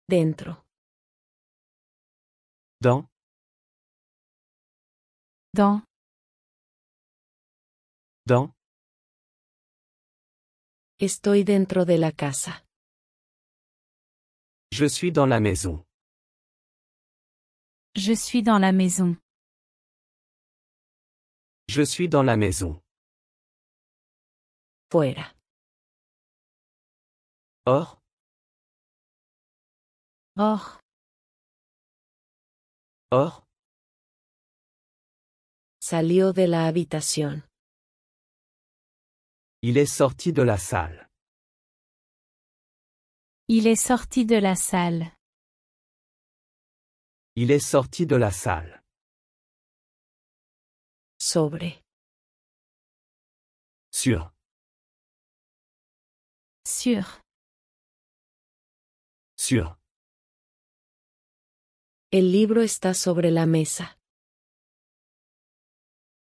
Dentro. Dans. Dans. Dans. Estoy dentro de la casa. Je suis dans la maison. Je suis dans la maison. Je suis dans la maison. Fuera. Hors. Hors. Hors. Salió de la habitación. Il est sorti de la salle. Il est sorti de la salle. Il est sorti de la salle. Sobre. Sur. Sur. Sur. El libro está sobre la mesa.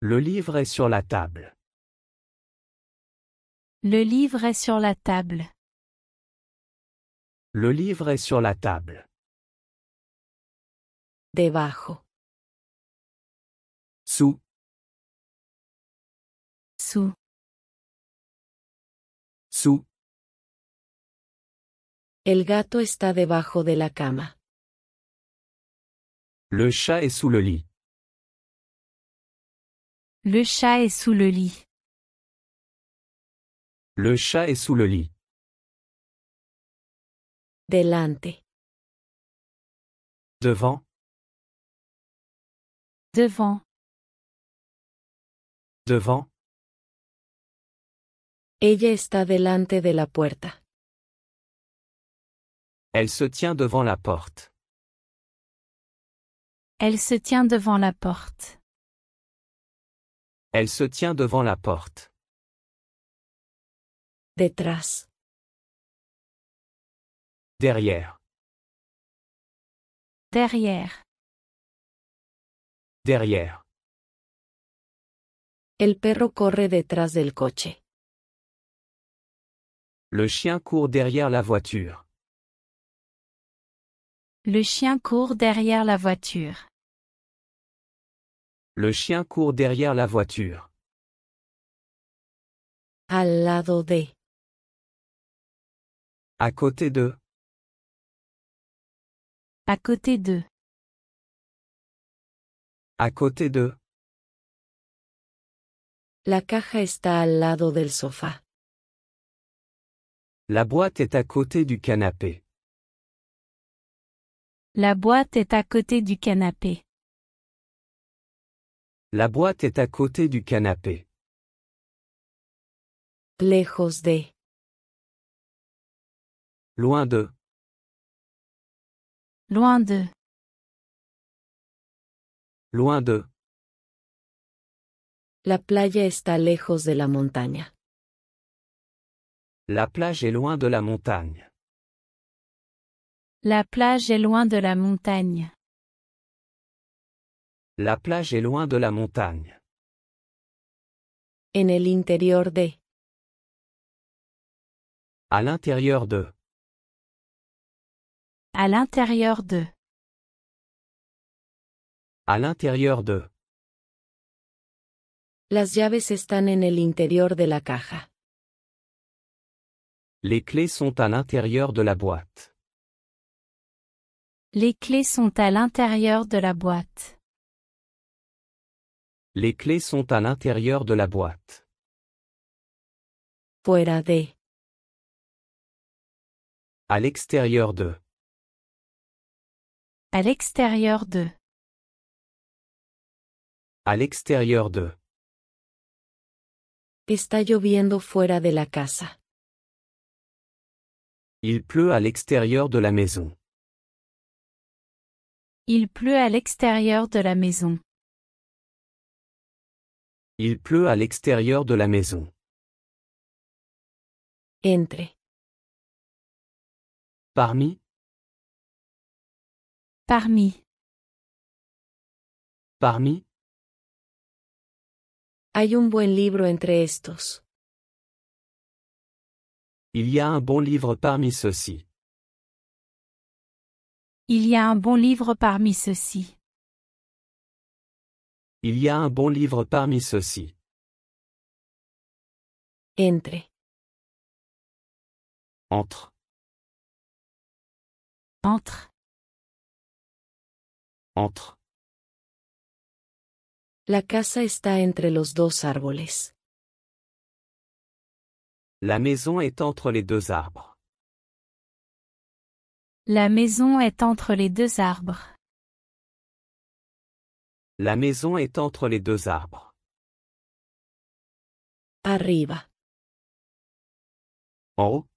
Le livre est sur la table. Le livre est sur la table. Le livre est sur la table. Debajo. Sous. Sous. Sous. El gato está debajo de la cama. Le chat est sous le lit. Le chat est sous le lit. Le chat est sous le lit. Delante. Devant. Devant. Devant. Ella está delante de la puerta. Elle se tient devant la porte. Elle se tient devant la porte. Elle se tient devant la porte. Detrás. Derrière. Derrière. Derrière. El perro corre detrás del coche. Le chien court derrière la voiture. Le chien court derrière la voiture. Le chien court derrière la voiture. Al lado de. À côté de. À côté d'eux. À côté de. La caja está al lado del sofá. La boîte est à côté du canapé. La boîte est à côté du canapé. La boîte est à côté du canapé. Lejos de. Loin de. Loin d'eux. Loin de. La playa está lejos de la montaña. La plage est loin de la montagne. La plage est loin de la montagne. La plage est loin de la montagne. En el interior de. À l'intérieur de. À l'intérieur de. À l'intérieur de. Las llaves están en el interior de la caja. Les clés sont à l'intérieur de la boîte. Les clés sont à l'intérieur de la boîte. Les clés sont à l'intérieur de la boîte. Fuera de. À l'extérieur de. À l'extérieur de. À l'extérieur de. Está lloviendo fuera de la casa. Il pleut à l'extérieur de la maison. Il pleut à l'extérieur de la maison. Il pleut à l'extérieur de la maison. Entre. Parmi. Parmi. Parmi. Hay un buen libro entre estos. Il y a un bon livre parmi ceux-ci. Il y a un bon livre parmi ceux-ci. Il y a un bon livre parmi ceux-ci. Entre. Entre. Entre. Entre. La casa está entre los dos árboles. La maison est entre les deux arbres. La maison est entre les deux arbres. La maison est entre les deux arbres. Arriba. En haut.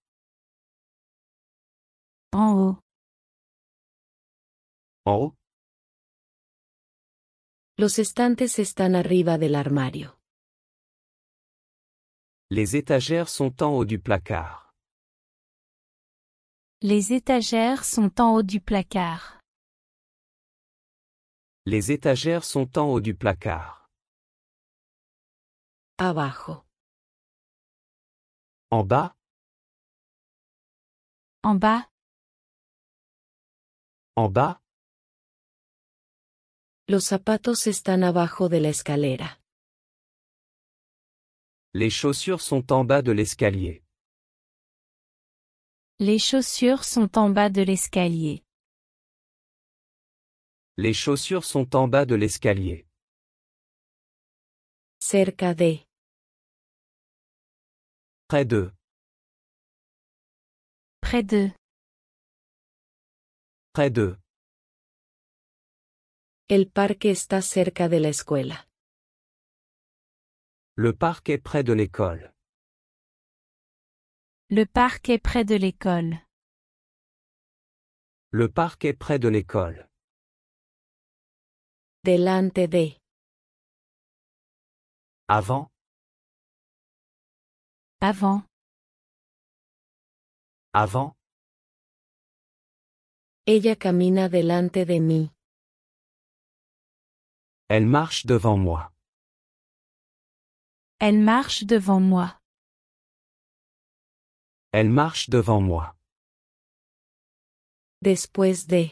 En haut. En haut. Los estantes están arriba del armario. Les étagères sont en haut du placard. Les étagères sont en haut du placard. Les étagères sont en haut du placard. Abajo. En bas. En bas. En bas. Los zapatos están abajo de la escalera. Les chaussures sont en bas de l'escalier. Les chaussures sont en bas de l'escalier. Les chaussures sont en bas de l'escalier. Cerca de. Près de. Près de. Près de. El parque está cerca de la escuela. Le parc est près de l'école. Le parc est près de l'école. Le parc est près de l'école. Delante de. Avant. Avant. Avant. Ella camina delante de mí. Elle marche devant moi. Elle marche devant moi. Elle marche devant moi. Después de.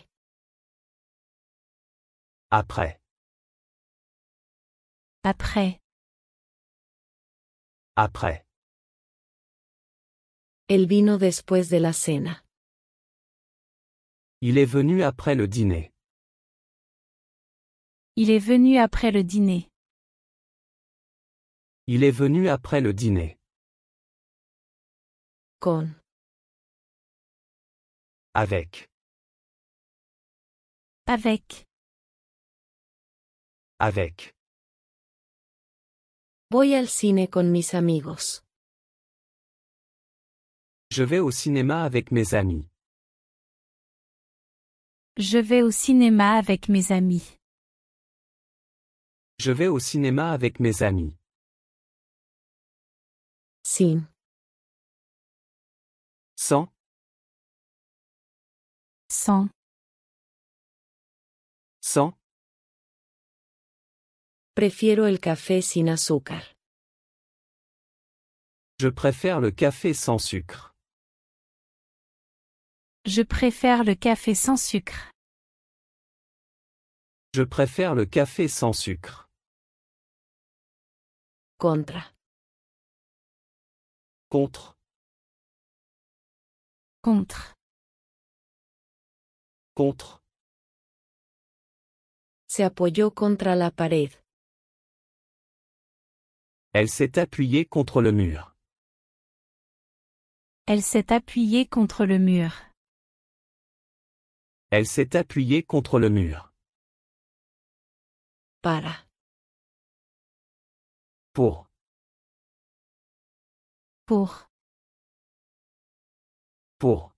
Après. Après. Après. Él vino después de la cena. Il est venu après le dîner. Il est venu après le dîner. Il est venu après le dîner. Con. Avec. Avec. Avec. Voy al cine con mis amigos. Je vais au cinéma avec mes amis. Je vais au cinéma avec mes amis. Je vais au cinéma avec mes amis. Sin. Sans. Sans. Sans. Prefiero el café sin azúcar. Je préfère le café sans sucre. Je préfère le café sans sucre. Je préfère le café sans sucre. Contra. Contre. Contre. Contre. Se apoyó contra la pared. Elle s'est appuyée contre le mur. Elle s'est appuyée contre le mur. Elle s'est appuyée contre le mur. Para. Pour. Pour. Pour.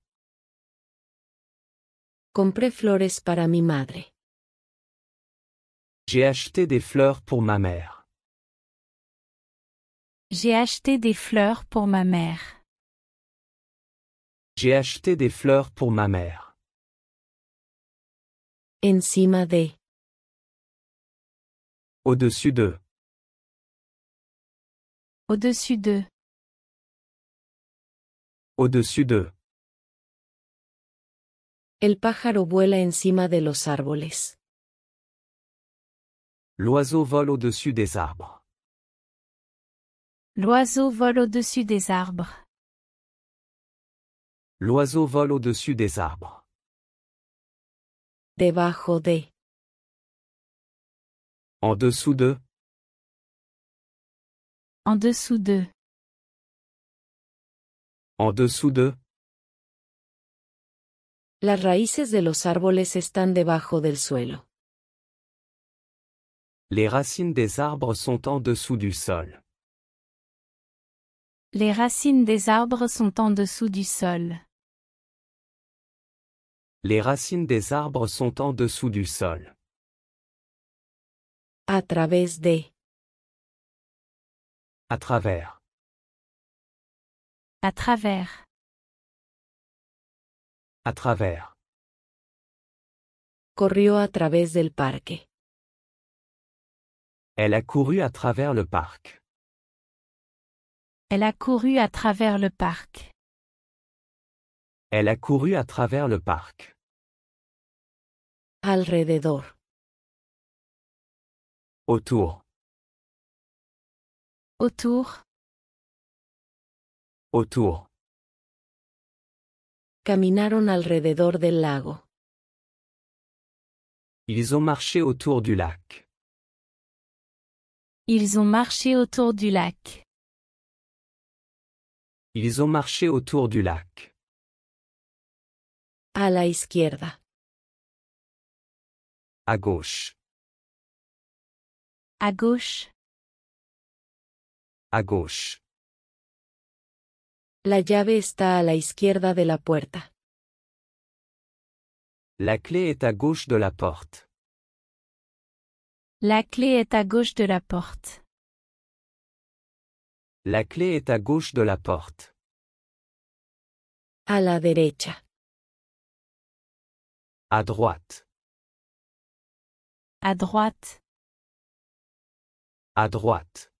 Compré flores para mi madre. J'ai acheté des fleurs pour ma mère. J'ai acheté des fleurs pour ma mère. J'ai acheté des fleurs pour ma mère. Encima de. Au-dessus d'eux. Au-dessus d'eux. Au-dessus d'eux. El pájaro vuela encima de los árboles. L'oiseau vole au-dessus des arbres. L'oiseau vole au-dessus des arbres. L'oiseau vole au-dessus des arbres. Debajo de. En dessous de. En dessous de. En dessous de. Las raíces de los árboles están debajo del suelo. Les racines des arbres sont en dessous du sol. Les racines des arbres sont en dessous du sol. Les racines des arbres sont en dessous du sol. A través de. À travers. À travers. À travers. Corrió a través del parque. Elle a couru à travers le parc. Elle a couru à travers le parc. Elle a couru à travers le parc. Alrededor. Autour. Autour. Autour. Caminaron alrededor del lago. Ils ont marché autour du lac. Ils ont marché autour du lac. Ils ont marché autour du lac. A la izquierda. À gauche. À gauche. À gauche. La llave está a la izquierda de la puerta. La clé est à gauche de la porte. La clé est à gauche de la porte. La clé est à gauche de la porte. A la derecha. À droite. À droite. À droite.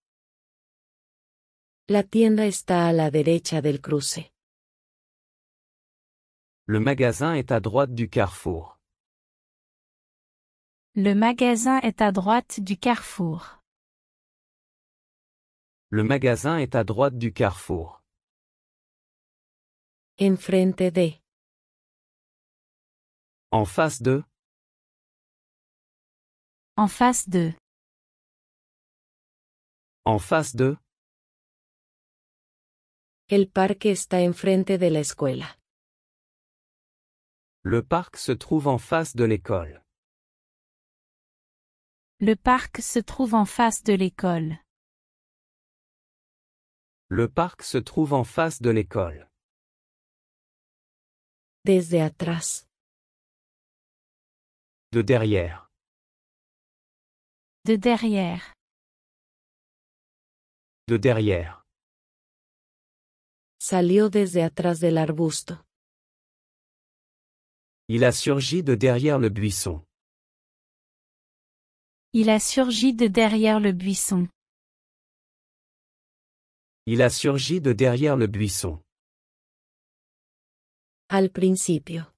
La tienda está a la derecha del cruce. Le magasin est à droite du carrefour. Le magasin est à droite du carrefour. Le magasin est à droite du carrefour. Enfrente de. En face de. En face de. En face de. El parque está enfrente de la escuela. Le parc se trouve en face de l'école. Le parc se trouve en face de l'école. Le parc se trouve en face de l'école. Desde atrás. De derrière. De derrière. De derrière. Salió desde atrás del arbusto. Il a surgi de derrière le buisson. Il a surgi de derrière le buisson. Il a surgi de derrière le buisson. Al principio.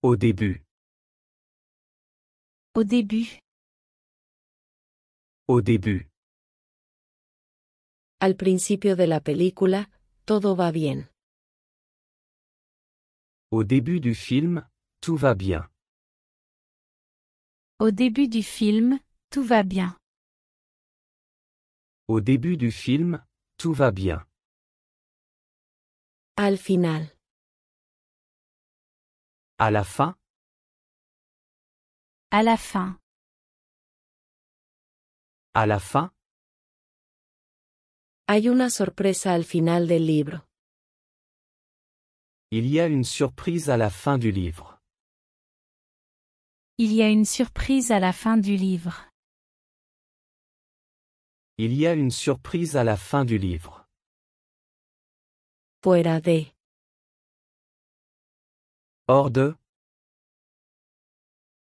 Au début. Au début. Au début. Al principio de la película, todo va bien. Au début du film, tout va bien. Au début du film, tout va bien. Au début du film, tout va bien. Al final. À la fin. À la fin. À la fin. Hay una sorpresa al final del libro. Il y a une surprise à la fin du livre. Il y a une surprise à la fin du livre. Il y a une surprise à la fin du livre. Fuera de. Hors de.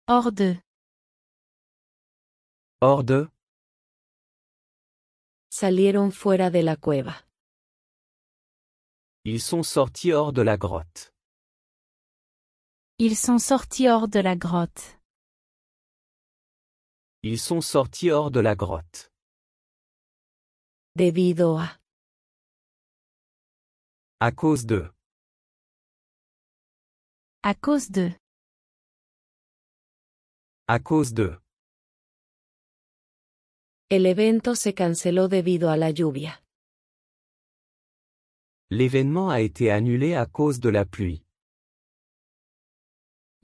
Hors de. Hors de. Salieron fuera de la cueva. Ils sont sortis hors de la grotte. Ils sont sortis hors de la grotte. Ils sont sortis hors de la grotte. Debido a. À cause de. À cause de. À cause de. El evento se canceló debido a la lluvia. L'événement a été annulé à cause de la pluie.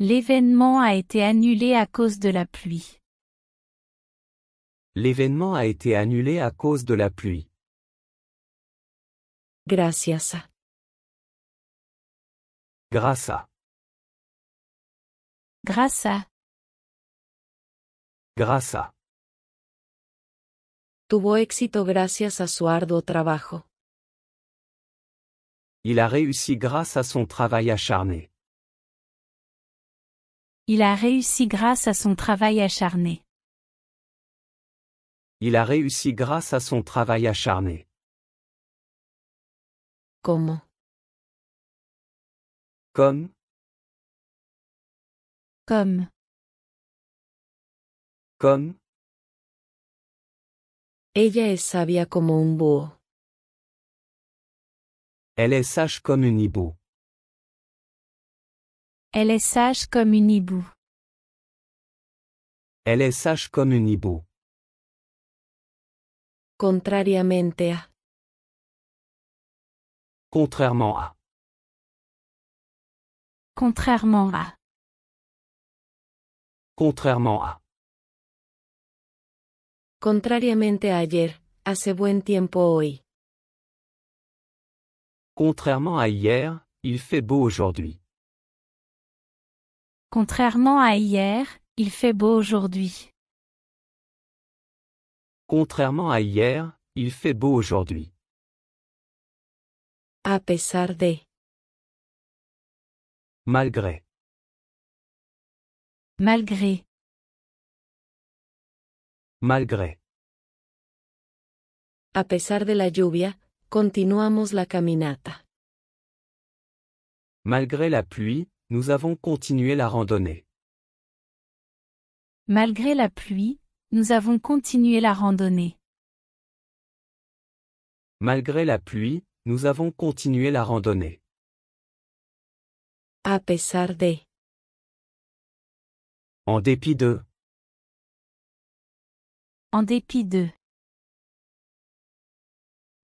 L'événement a été annulé à cause de la pluie. L'événement a été annulé à cause de la pluie. Gracias a. Grâce à. Grâce à. Grâce à. Tuvo éxito gracias a su arduo trabajo. Il a réussi grâce à son travail acharné. Il a réussi grâce à son travail acharné. Il a réussi grâce à son travail acharné. Como. Comme. Comme. Comme. Ella es sabia como un búho. Elle est sage comme une hibou. Elle est sage comme une hibou. Elle est sage comme une hibou. Contrariamente a. Contrairement à. Contrairement à. Contrairement à. Contrariamente a ayer, hace buen tiempo hoy. Contrairement à hier, il fait beau aujourd'hui. Contrairement à hier, il fait beau aujourd'hui. Contrairement à hier, il fait beau aujourd'hui. A pesar de. Malgré. Malgré. Malgré. A pesar de la lluvia, continuamos la caminata. Malgré la pluie, nous avons continué la randonnée. Malgré la pluie, nous avons continué la randonnée. Malgré la pluie, nous avons continué la randonnée. A pesar de. En dépit de. En dépit de.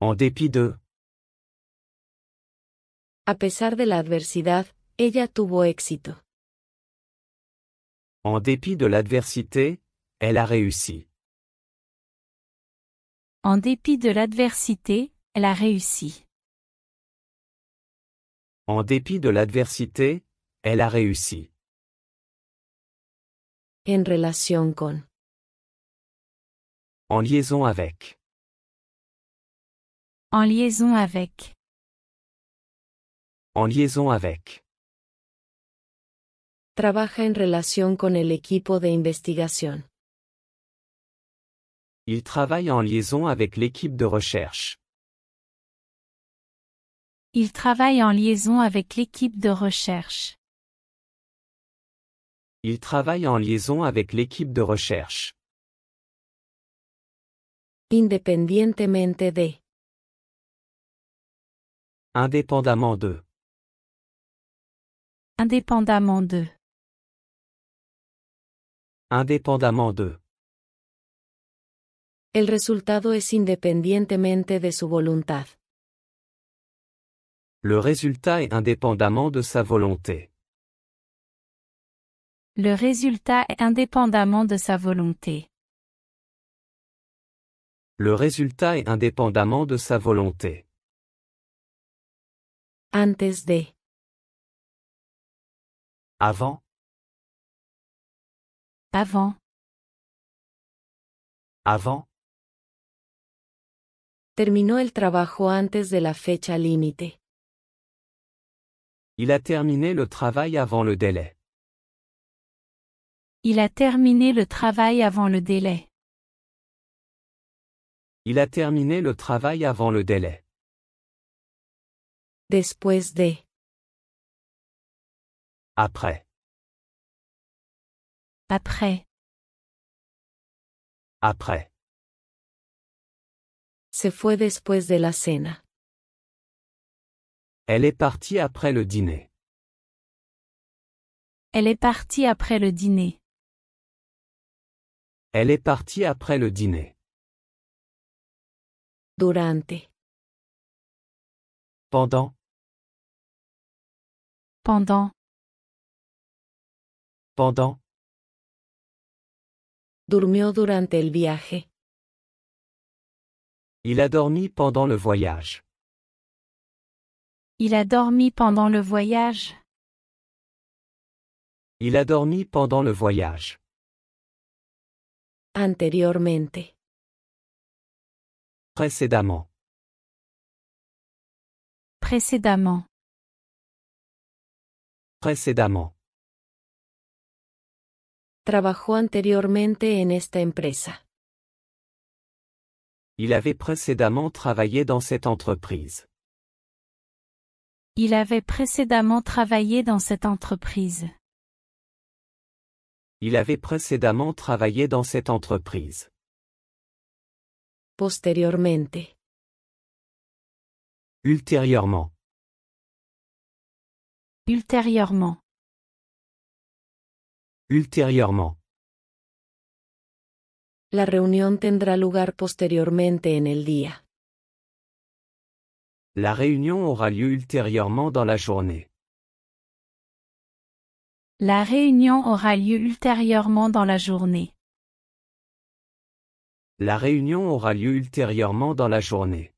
En dépit de. A pesar de la adversidad, ella tuvo éxito. En dépit de l'adversité, elle a réussi. En dépit de l'adversité, elle a réussi. En dépit de l'adversité, elle a réussi. En relación con. En liaison avec. En liaison avec. En liaison avec. Trabaja en relación con el equipo de investigación. Il travaille en liaison avec l'équipe de recherche. Il travaille en liaison avec l'équipe de recherche. Il travaille en liaison avec l'équipe de recherche. Independientemente de. Indépendamment de. Indépendamment de. Indépendamment de. El resultado es independientemente de su voluntad. Le résultat est indépendamment de sa volonté. Le résultat est indépendamment de sa volonté. Le résultat est indépendamment de sa volonté. Antes de. Avant. Avant. Avant. Terminó el trabajo antes de la fecha límite. Il a terminé le travail avant le délai. Il a terminé le travail avant le délai. Il a terminé le travail avant le délai. Después de. Après. Après. Après. Se fue después de la cena. Elle est partie après le dîner. Elle est partie après le dîner. Elle est partie après le dîner. Durante. Pendant. Pendant. Pendant. Durmió durante el viaje. Il a dormi pendant le voyage. Il a dormi pendant le voyage. Il a dormi pendant le voyage. Anteriormente. Précédemment. Précédemment. Précédemment. Trabajó anteriormente en esta empresa. Il avait précédemment travaillé dans cette entreprise. Il avait précédemment travaillé dans cette entreprise. Il avait précédemment travaillé dans cette entreprise. Posteriormente. Ultérieurement. Ultérieurement. Ultérieurement. La reunión tendrá lugar posteriormente en el día. La réunion aura lieu ultérieurement dans la journée. La réunion aura lieu ultérieurement dans la journée. La réunion aura lieu ultérieurement dans la journée.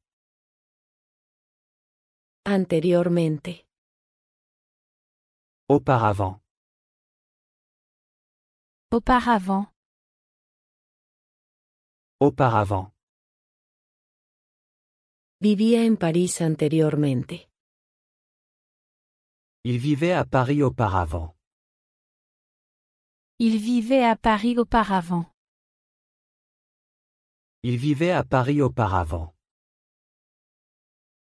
Anteriormente. Auparavant. Auparavant. Auparavant. Vivía en París anteriormente. Il vivait à Paris auparavant. Il vivait à Paris auparavant. Il vivait à Paris auparavant.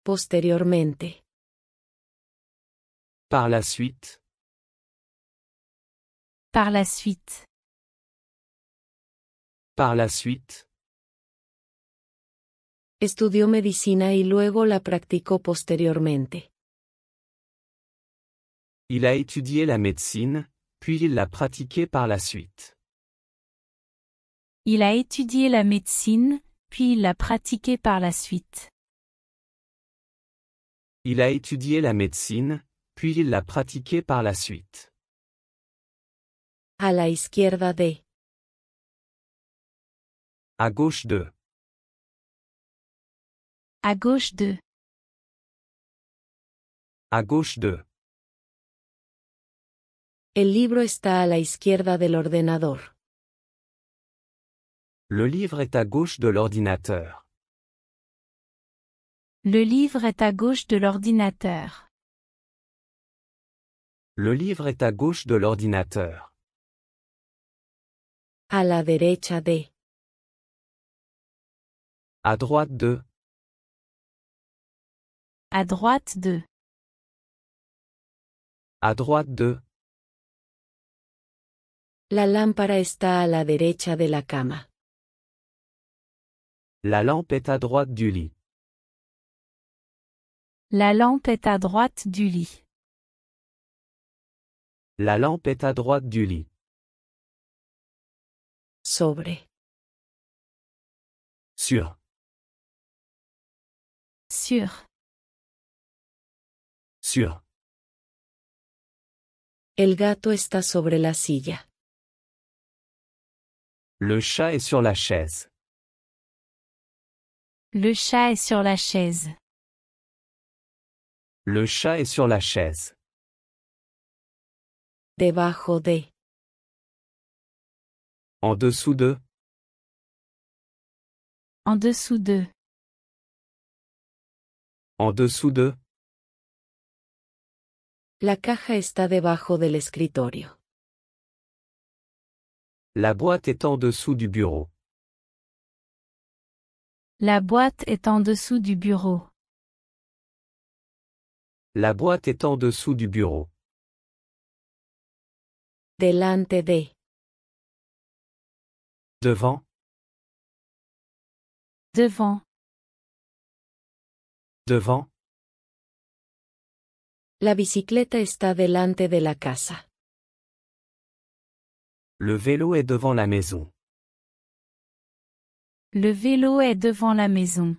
Posteriormente. Par la suite. Par la suite. Par la suite. Estudió medicina y luego la practicó posteriormente. Il a étudié la médecine, puis il l'a pratiquée par la suite. Il a étudié la médecine, puis il l'a pratiquée par la suite. Il a étudié la médecine, puis il l'a pratiquée par la suite. A la izquierda de. À gauche de. À gauche de. À gauche de. El libro está a la izquierda del ordenador. Le livre est à gauche de l'ordinateur. Le livre est à gauche de l'ordinateur. Le livre est à gauche de l'ordinateur. A la derecha de. À droite de. À droite de. À droite de. La lámpara está a la derecha de la cama. La lampe est à droite du lit. La lampe est à droite du lit. La lampe est à droite du lit. Sobre. Sur. Sur. Sur. El gato está sobre la silla. Le chat est sur la chaise. Le chat est sur la chaise. Le chat est sur la chaise. Debajo de. En dessous de. En dessous de. En dessous de. La caja está debajo del escritorio. La boîte est en dessous du bureau. La boîte est en dessous du bureau. La boîte est en dessous du bureau. Delante de. Devant, Devant. devant. La bicicleta está delante de la casa. Le vélo est devant la maison. Le vélo est devant la maison.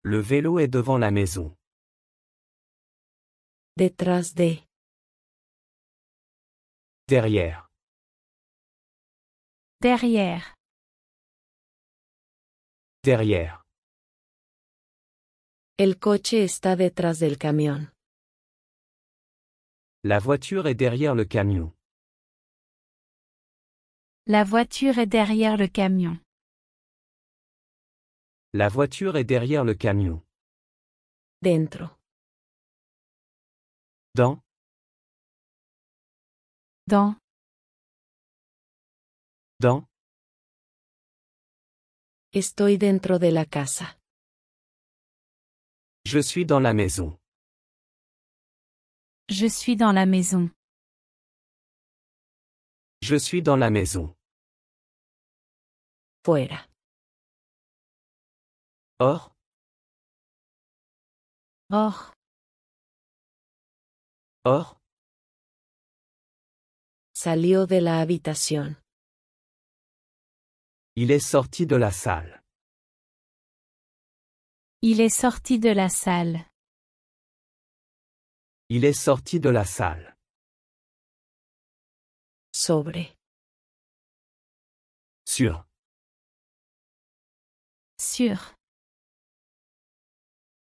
Le vélo est devant la maison. Detrás de. Derrière, Derrière. derrière. El coche está detrás del camión. La voiture est derrière le camion. La voiture est derrière le camion. La voiture est derrière le camion. Dentro. Dans, Dans. dans. Estoy dentro de la casa. Je suis dans la maison. Je suis dans la maison. Je suis dans la maison. Fuera. Hors, Hors. hors. Salió de la habitación. Il est sorti de la salle. Il est sorti de la salle. Il est sorti de la salle. Sobre. Sur, Sur.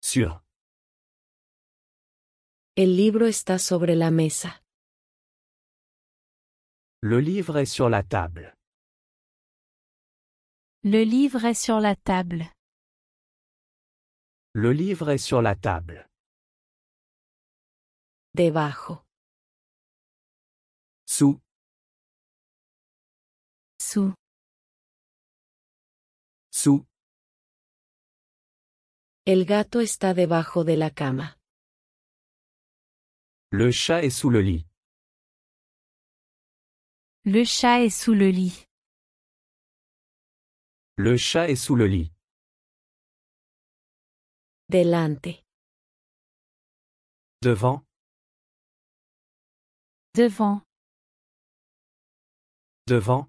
sur. El libro está sobre la mesa. Le livre est sur la table. Le livre est sur la table. Le livre est sur la table. Debajo. Sous, Sous. sous. El gato está debajo de la cama. Le chat est sous le lit. Le chat est sous le lit. Le chat est sous le lit. Delante. Devant, Devant. devant.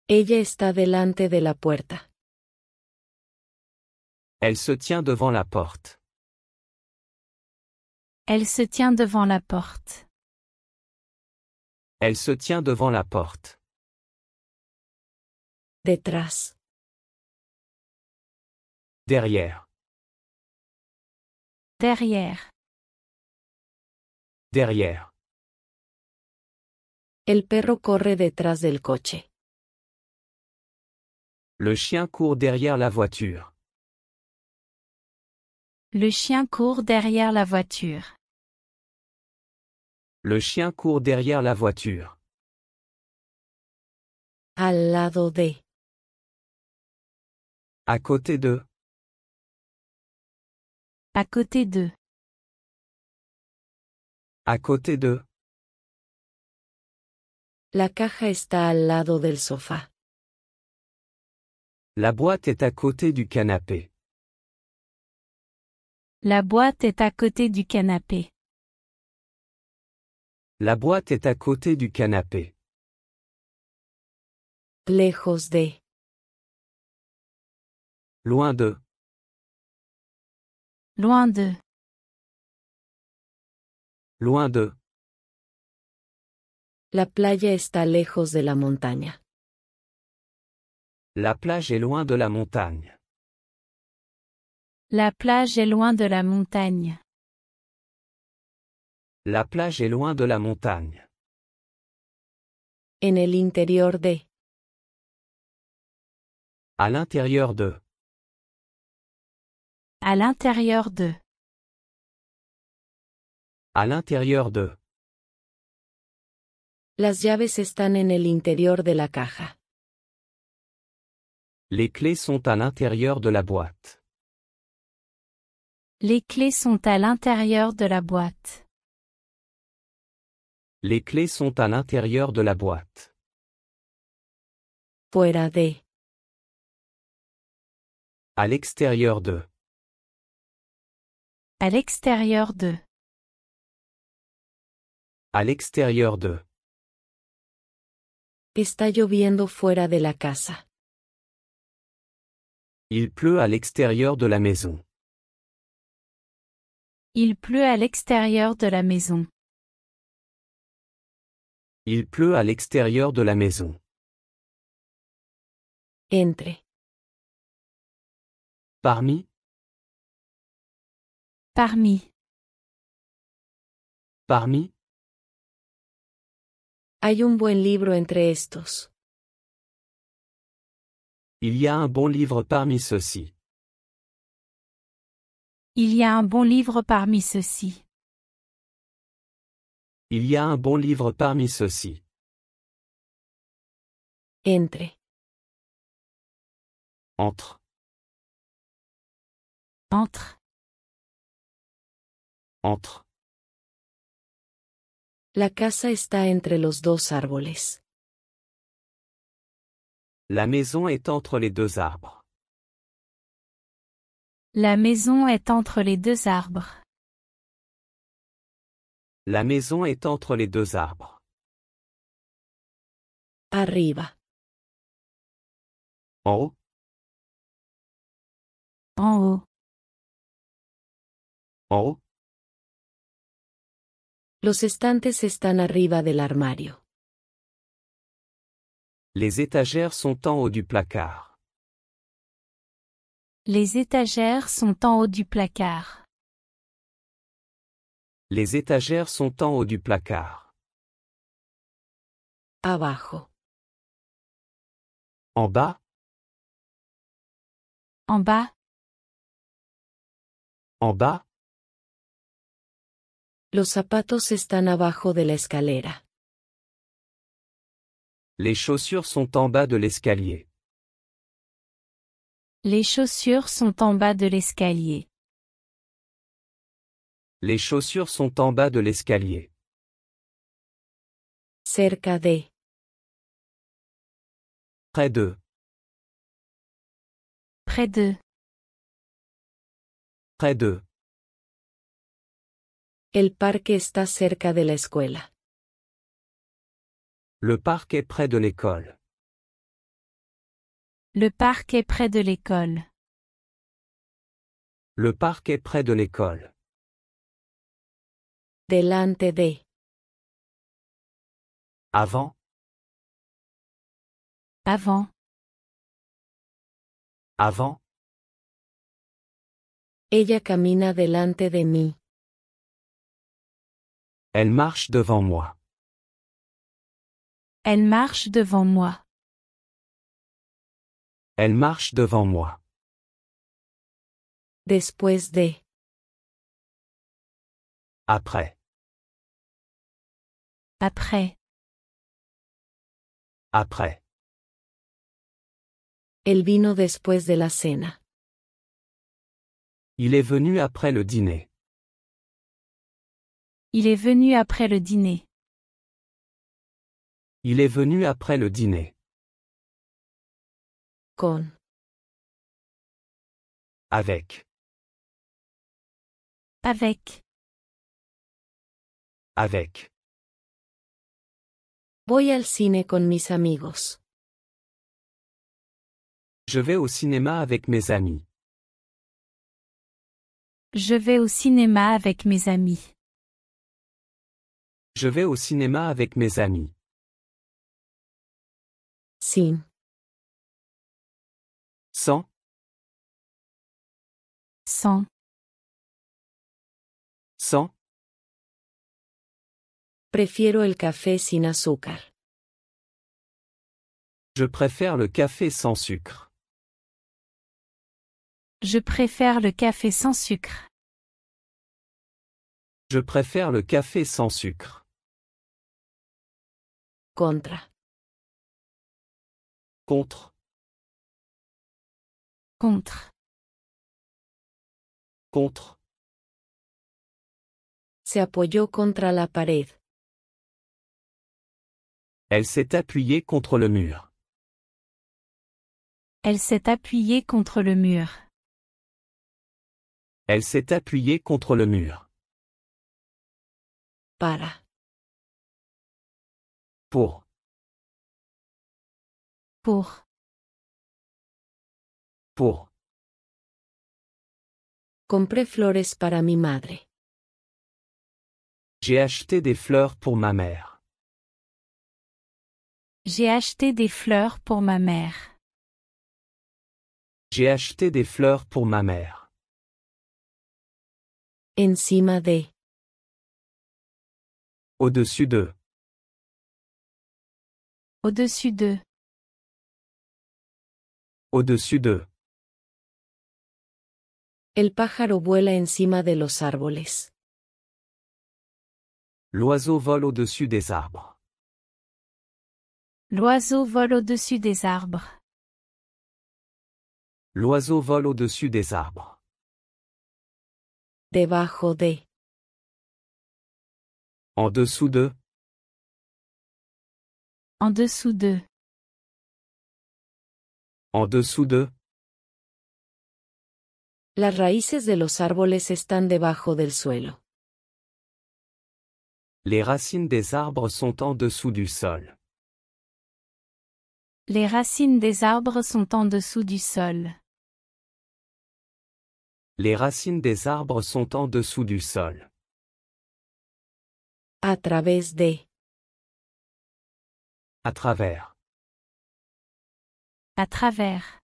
Ella está delante de la puerta. Elle se tient devant la porte. Elle se tient devant la porte. Elle se tient devant la porte. Detrás. Derrière, Derrière. derrière. El perro corre detrás del coche. Le chien court derrière la voiture. Le chien court derrière la voiture. Le chien court derrière la voiture. Al lado de. À côté de. À côté d'eux. À côté de. La caja está al lado del sofá. La boîte est à côté du canapé. La boîte est à côté du canapé. La boîte est à côté du canapé. Lejos de. Loin de. Loin de. Loin de. La playa está lejos de la montaña. La plage est loin de la montagne. La plage est loin de la montagne. La plage est loin de la montagne. En el interior de. À l'intérieur de. À l'intérieur de. À l'intérieur de. Las llaves están en el interior de la caja. Les clés sont à l'intérieur de la boîte. Les clés sont à l'intérieur de la boîte. Les clés sont à l'intérieur de la boîte. Fuera de. À l'extérieur de. À l'extérieur de. À l'extérieur de. Está lloviendo fuera de la casa. Il pleut à l'extérieur de la maison. Il pleut à l'extérieur de la maison. Il pleut à l'extérieur de la maison. Entre. Parmi. Parmi. Parmi. Hay un buen libro entre estos. Il y a un bon livre parmi ceux-ci. Il y a un bon livre parmi ceux-ci. Il y a un bon livre parmi ceux-ci. Entre. Entre. Entre. Entre. La casa está entre los dos árboles. La maison est entre les deux arbres. La maison est entre les deux arbres. La maison est entre les deux arbres. Arriba. En haut. En haut. En haut. Los estantes están arriba del armario. Les étagères sont en haut du placard. Les étagères sont en haut du placard. Les étagères sont en haut du placard. Abajo. En bas. En bas. En bas. Los zapatos están abajo de la escalera. Les chaussures sont en bas de l'escalier. Les chaussures sont en bas de l'escalier. Les chaussures sont en bas de l'escalier. Cerca de. Près de. Près de. Près de. El parque está cerca de la escuela. Le parc est près de l'école. Le parc est près de l'école. Le parc est près de l'école. Delante de. Avant. Avant. Avant. Ella camina delante de mí. Elle marche devant moi. Elle marche devant moi. Elle marche devant moi. Después de. Après. Après. Après. Él vino después de la cena. Il est venu après le dîner. Il est venu après le dîner. Il est venu après le dîner. Con. Avec. Avec. Avec. Voy al cine con mis amigos. Je vais au cinéma avec mes amis. Je vais au cinéma avec mes amis. Je vais au cinéma avec mes amis. Sin. Sans. Sans. Sans. Prefiero el café sin azúcar. Je préfère le café sans sucre. Je préfère le café sans sucre. Je préfère le café sans sucre. Contra. Contre. Contre. Contre. Se apoyó contra la pared. Elle s'est appuyée contre le mur. Elle s'est appuyée contre le mur. Elle s'est appuyée contre le mur. Para. Pour. Pour. Pour. Compré flores para mi madre. J'ai acheté des fleurs pour ma mère. J'ai acheté des fleurs pour ma mère. J'ai acheté des fleurs pour ma mère. Encima de. Au-dessus de. Au-dessus de. Au-dessus de. El pájaro vuela encima de los árboles. L'oiseau vole au-dessus des arbres. L'oiseau vole au-dessus des arbres. L'oiseau vole au-dessus des arbres. Debajo de. En dessous de. En dessous de. En dessous de. Las raíces de los árboles están debajo del suelo. Les racines des arbres sont en dessous du sol. Les racines des arbres sont en dessous du sol. Les racines des arbres sont en dessous du sol. A través de. À travers. À travers.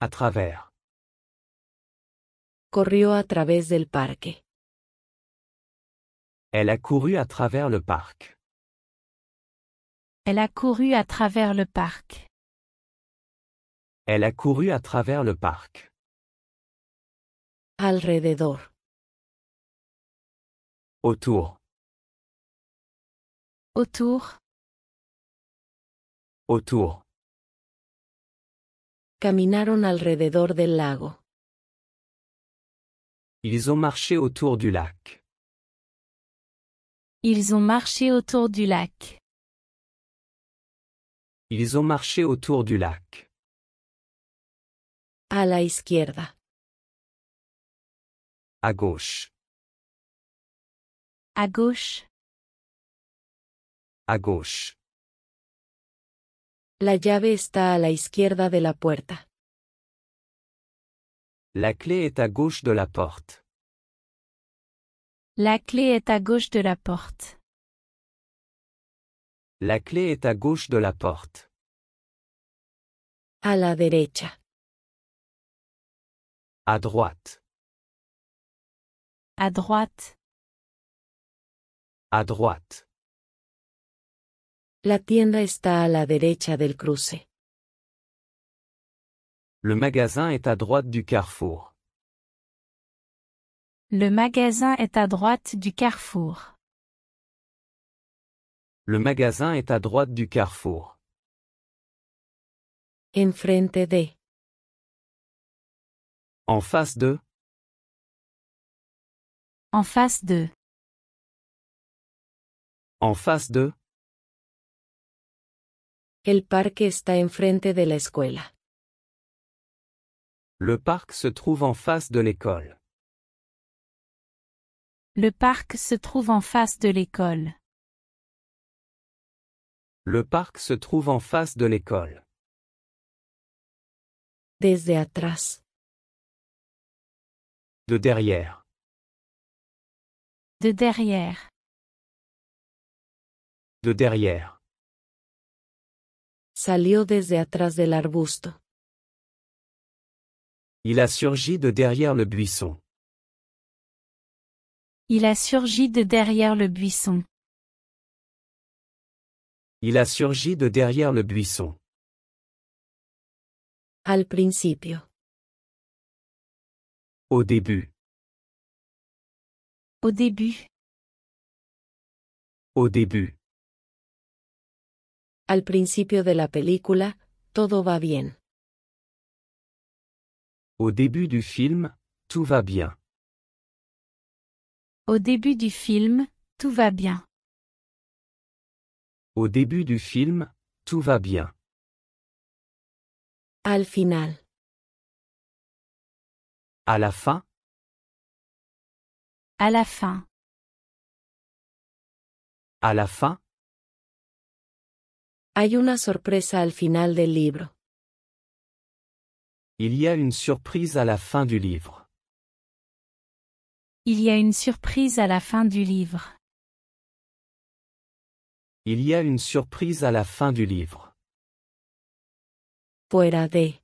À travers. Corrió a través del parque. Elle a couru à travers le parc. Elle a couru à travers le parc. Elle a couru à travers le parc. Alrededor. Autour. Autour. Autour. Caminaron alrededor del lago. Ils ont marché autour du lac. Ils ont marché autour du lac. Ils ont marché autour du lac. A la izquierda. À gauche. À gauche. À gauche. La llave está a la izquierda de la puerta. La clé est à gauche de la porte. La clé est à gauche de la porte. La clé est à gauche de la porte. A la derecha. À droite. À droite. À droite. La tienda está a la derecha del cruce. Le magasin est à droite du carrefour. Le magasin est à droite du carrefour. Le magasin est à droite du carrefour. Enfrente de. En face de. En face de. En face de. El parque está enfrente de la escuela. Le parc se trouve en face de l'école. Le parc se trouve en face de l'école. Le parc se trouve en face de l'école. Desde atrás. De derrière. De derrière. De derrière. Salió desde atrás del arbusto. Il a surgi de derrière le buisson. Il a surgi de derrière le buisson. Il a surgi de derrière le buisson. Al principio. Au début. Au début. Au début. Al principio de la película, todo va bien. Au début du film, tout va bien. Au début du film, tout va bien. Au début du film, tout va bien. Al final. À la fin, À la fin. à la fin, Hay una sorpresa al final del libro. il y a une surprise à la fin du livre. Il y a une surprise à la fin du livre. Il y a une surprise à la fin du livre. Fuera de.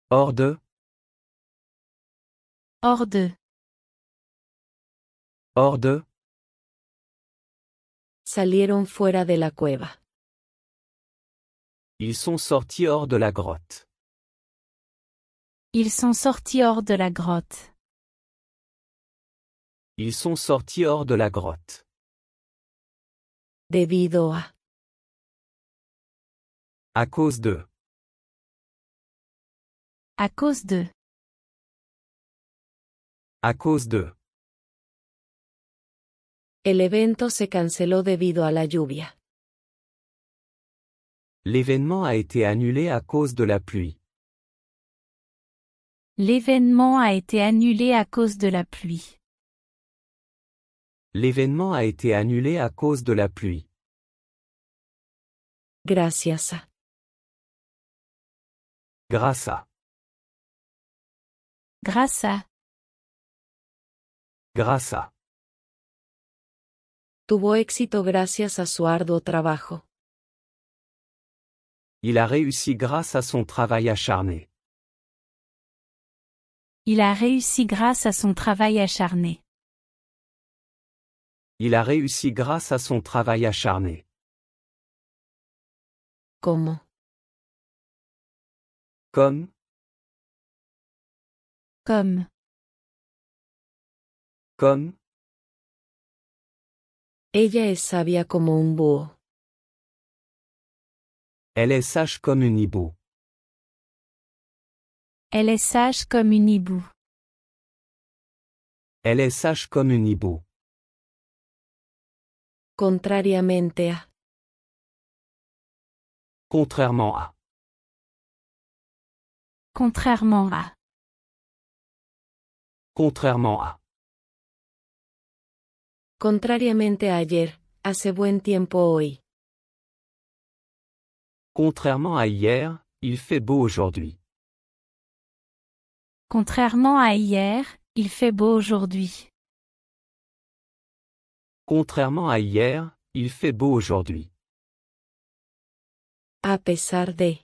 Hors de, Hors de. hors de, Salieron fuera de la cueva. ils sont sortis hors de la grotte. Ils sont sortis hors de la grotte. Ils sont sortis hors de la grotte. Debido a. À cause de. À cause de. À cause de. El evento se canceló debido a la lluvia. L'événement a été annulé à cause de la pluie. L'événement a été annulé à cause de la pluie. L'événement a été annulé à cause de la pluie. Gracias a. Grâce à. Grâce à. Grâce à. Tuvo éxito gracias a su arduo trabajo. Il a réussi grâce à son travail acharné. Il a réussi grâce à son travail acharné. Il a réussi grâce à son travail acharné. Como. Comme. Comme. Comme. Ella es sabia como un búho. Elle est sage comme une hibou. Elle est sage comme une hibou. Elle est sage comme une hibou. Contrariamente a. Contrairement à. Contrairement à. Contrairement à. Contrariamente a ayer, hace buen tiempo hoy. Contrairement à hier, il fait beau aujourd'hui. Contrairement à hier, il fait beau aujourd'hui. Contrairement à hier, il fait beau aujourd'hui. A pesar de.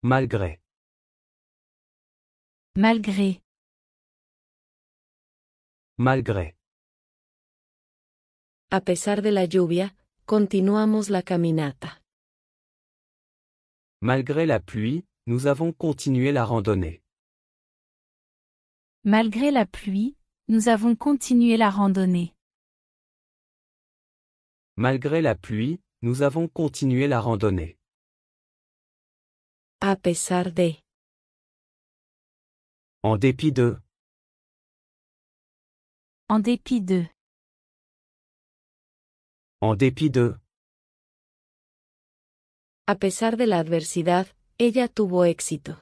Malgré. Malgré. Malgré. A pesar de la lluvia, continuamos la caminata. Malgré la pluie, nous avons continué la randonnée. Malgré la pluie, nous avons continué la randonnée. Malgré la pluie, nous avons continué la randonnée. A pesar de. En dépit de. En dépit de. En dépit de. A pesar de la adversidad, ella tuvo éxito.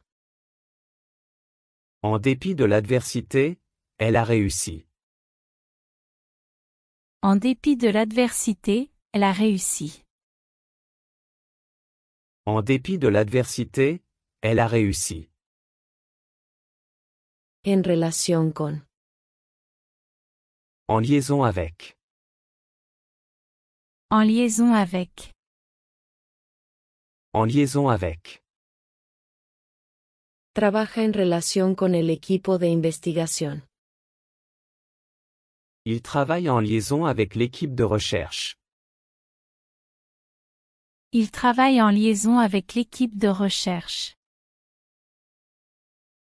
En dépit de l'adversité, elle a réussi. En dépit de l'adversité, elle a réussi. En dépit de l'adversité, elle a réussi. En relación con. En liaison avec. En liaison avec. En liaison avec. Trabaja en relación con el equipo de investigación. Il travaille en liaison avec l'équipe de recherche. Il travaille en liaison avec l'équipe de recherche.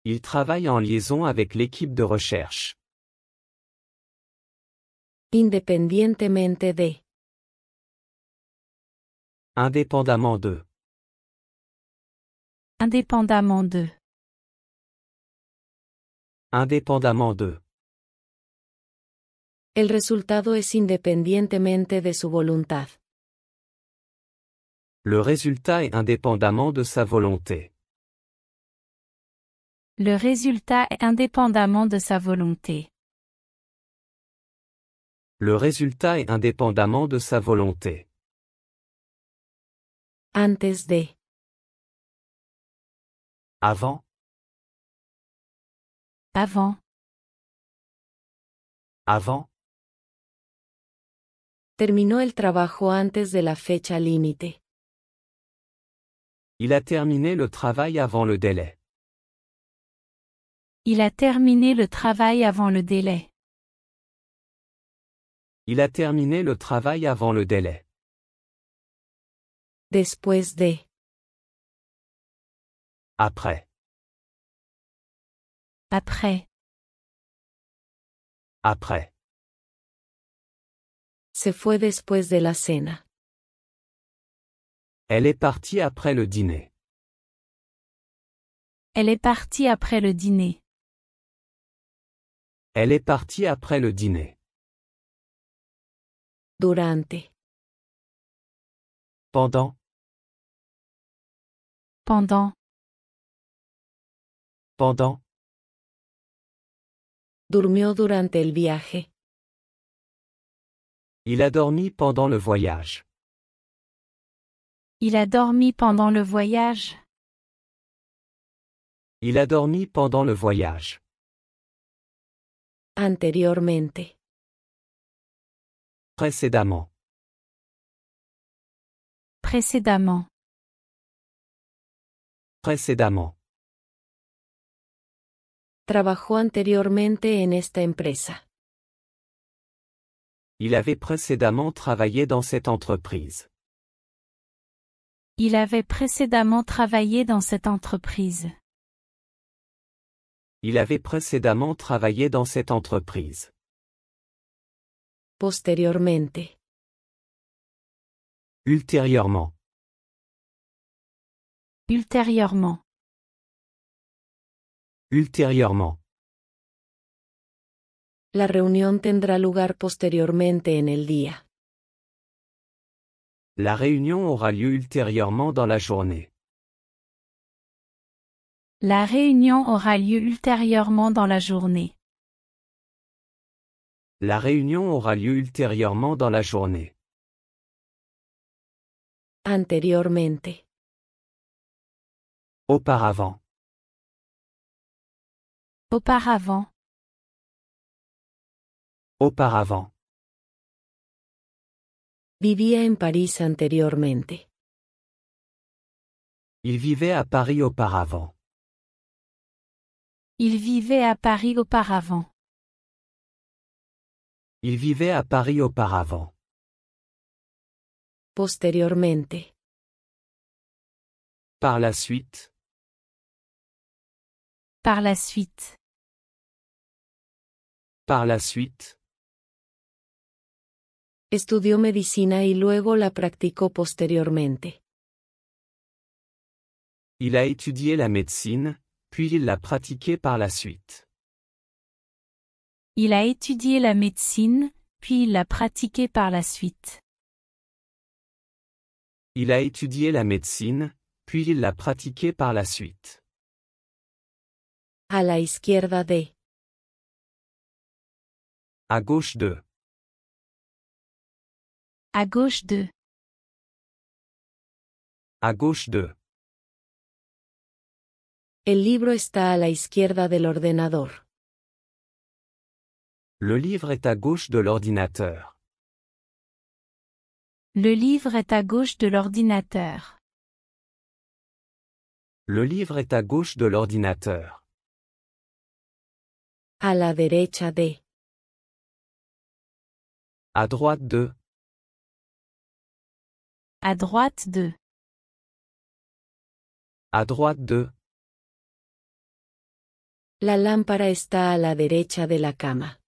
Il travaille en liaison avec l'équipe de recherche. Independientemente de. Indépendamment de. Indépendamment de. Indépendamment de. El resultado es independientemente de su voluntad. Le résultat est indépendamment de sa volonté. Le résultat est indépendamment de sa volonté. Le résultat est indépendamment de sa volonté. Antes de. Avant. Avant. Avant. Terminó el trabajo antes de la fecha límite. Il a terminé le travail avant le délai. Il a terminé le travail avant le délai. Il a terminé le travail avant le délai. Después de. Après. Après. Après. Se fue después de la cena. Elle est partie après le dîner. Elle est partie après le dîner. Elle est partie après le dîner. Durante. Pendant. Pendant. Pendant. Durmió durante el viaje. Il a dormi pendant le voyage. Il a dormi pendant le voyage. Il a dormi pendant le voyage. Anteriormente. Précédemment. Précédemment. Précédemment. Trabajó anteriormente en esta empresa. Il avait précédemment travaillé dans cette entreprise. Il avait précédemment travaillé dans cette entreprise. Il avait précédemment travaillé dans cette entreprise. Posteriormente. Ultérieurement. Ultérieurement. Ultérieurement. La reunión tendrá lugar posteriormente en el día. La réunion aura lieu ultérieurement dans la journée. La réunion aura lieu ultérieurement dans la journée. La réunion aura lieu ultérieurement dans la journée. Anteriormente. Auparavant. Auparavant. Auparavant. Vivía en París anteriormente. Il vivait à Paris auparavant. Il vivait à Paris auparavant. Il vivait à Paris auparavant. Posteriormente. Par la suite. Par la suite. Par la suite. Estudió medicina y luego la practicó posteriormente. Il a étudié la médecine, puis il l'a pratiquée par la suite. Il a étudié la médecine, puis il l'a pratiquée par la suite. Il a étudié la médecine, puis il l'a pratiquée par la suite. A la izquierda de. À gauche de. À gauche de. À gauche de. El libro está a la izquierda del ordenador. Le livre est à gauche de l'ordinateur. Le livre est à gauche de l'ordinateur. Le livre est à gauche de l'ordinateur. A la derecha de. À droite de. À droite de. À droite de. La lámpara está a la derecha de la cama.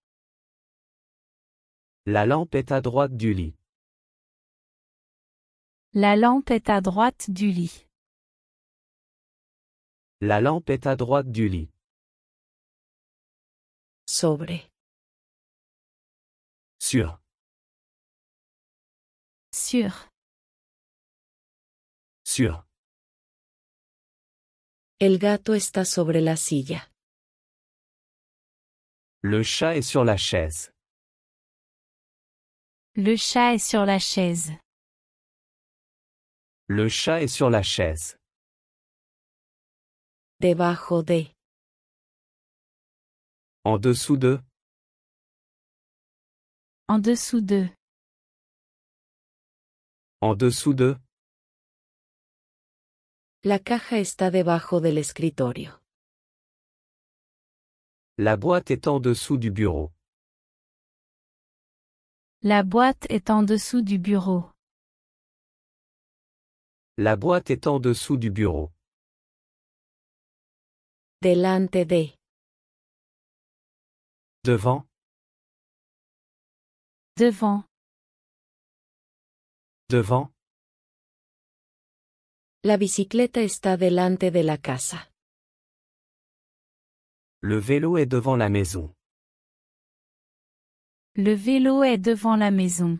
La lampe est à droite du lit. La lampe est à droite du lit. La lampe est à droite du lit. Sobre. Sur. Sur. Sur. El gato está sobre la silla. Le chat est sur la chaise. Le chat est sur la chaise. Le chat est sur la chaise. Debajo de. En dessous de. En dessous de. En dessous de. La caja está debajo del escritorio. La boîte est en dessous du bureau. La boîte est en dessous du bureau. La boîte est en dessous du bureau. Delante de. Devant. Devant. Devant. La bicicleta está delante de la casa. Le vélo est devant la maison. Le vélo est devant la maison.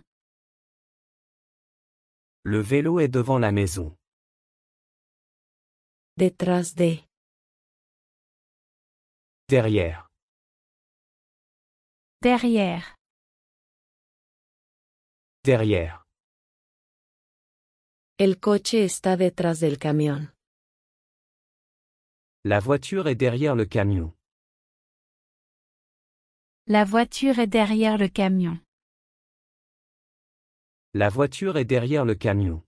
Le vélo est devant la maison. Detrás de. Derrière. Derrière. Derrière. El coche está detrás del camión. La voiture est derrière le camion. La voiture est derrière le camion. La voiture est derrière le camion.